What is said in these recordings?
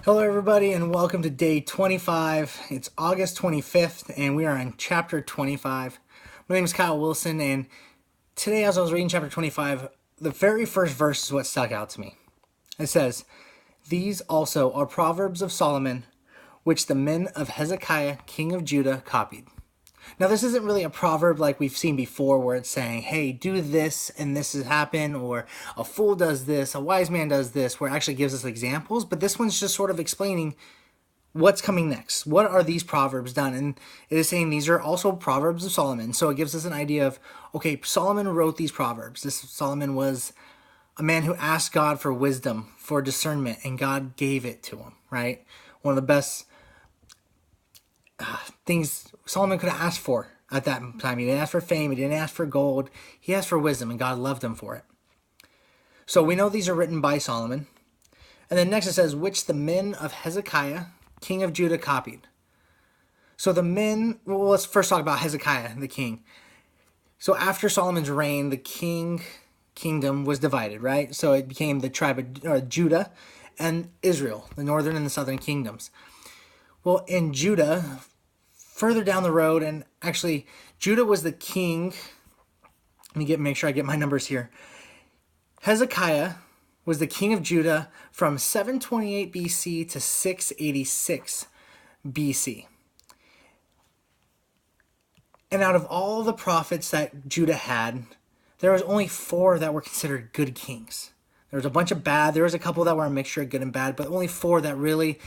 Hello, everybody, and welcome to day 25. It's August 25th, and we are on chapter 25. My name is Kyle Wilson, and today, as I was reading chapter 25, the very first verse is what stuck out to me. It says, "These also are Proverbs of Solomon, which the men of Hezekiah, king of Judah, copied." Now, this isn't really a proverb like we've seen before where it's saying, hey, do this and this has happened, or a fool does this, a wise man does this, where it actually gives us examples. But this one's just sort of explaining what's coming next. What are these proverbs done? And it is saying these are also Proverbs of Solomon. So it gives us an idea of, okay, Solomon wrote these proverbs. This Solomon was a man who asked God for wisdom, for discernment, and God gave it to him, right? One of the best things Solomon could have asked for at that time. He didn't ask for fame. He didn't ask for gold. He asked for wisdom, and God loved him for it. So we know these are written by Solomon. And then next it says, which the men of Hezekiah, king of Judah, copied. So the men, well, let's first talk about Hezekiah, the king. So after Solomon's reign, the kingdom was divided, right? So it became the tribe of Judah and Israel, the northern and the southern kingdoms. Well, in Judah, further down the road, and actually Judah was the king. Let me make sure I get my numbers here. Hezekiah was the king of Judah from 728 BC to 686 BC. And out of all the prophets that Judah had, there was only 4 that were considered good kings. There was a bunch of bad. There was a couple that were a mixture of good and bad, but only 4 that really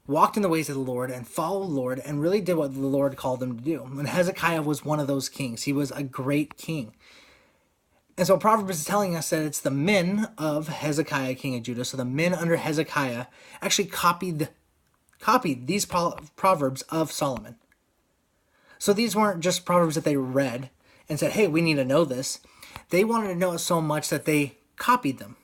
walked in the ways of the Lord and followed the Lord and really did what the Lord called them to do. And Hezekiah was one of those kings. He was a great king. And so Proverbs is telling us that it's the men of Hezekiah, king of Judah. So the men under Hezekiah actually copied these Proverbs of Solomon. So these weren't just Proverbs that they read and said, hey, we need to know this. They wanted to know it so much that they copied them.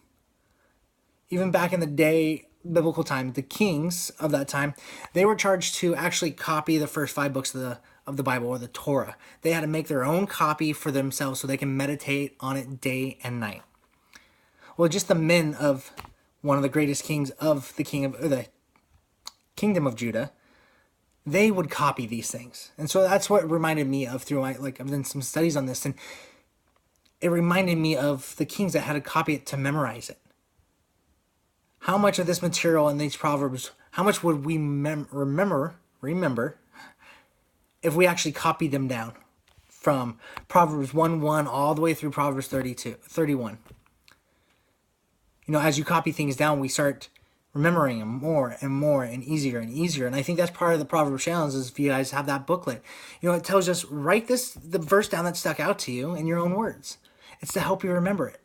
Even back in the day, biblical time, the kings of that time, they were charged to actually copy the first 5 books of the Bible, or the Torah. They had to make their own copy for themselves so they can meditate on it day and night. Well, just the men of one of the greatest kings of the kingdom of Judah, they would copy these things. And so that's what it reminded me of through I've done some studies on this, and it reminded me of the kings that had to copy it to memorize it. How much of this material in these Proverbs, how much would we remember if we actually copied them down from Proverbs 1:1 all the way through Proverbs 31? As you copy things down, we start remembering them more and more and easier and easier. And I think that's part of the Proverbs challenge is if you guys have that booklet. It tells us, write the verse down that stuck out to you in your own words. It's to help you remember it.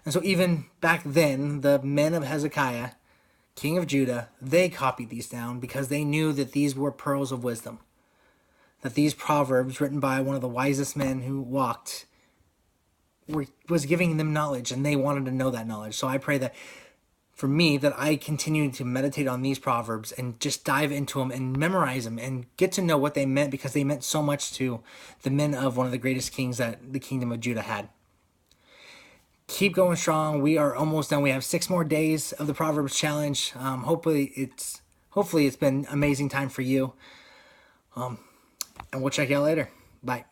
And so even back then, the men of Hezekiah, king of Judah, they copied these down because they knew that these were pearls of wisdom. That these proverbs, written by one of the wisest men who walked, was giving them knowledge, and they wanted to know that knowledge. So I pray that for me, that I continue to meditate on these proverbs and just dive into them and memorize them and get to know what they meant, because they meant so much to the men of one of the greatest kings that the kingdom of Judah had. Keep going strong. We are almost done. We have 6 more days of the Proverbs challenge. Hopefully it's been an amazing time for you. And we'll check you out later. Bye.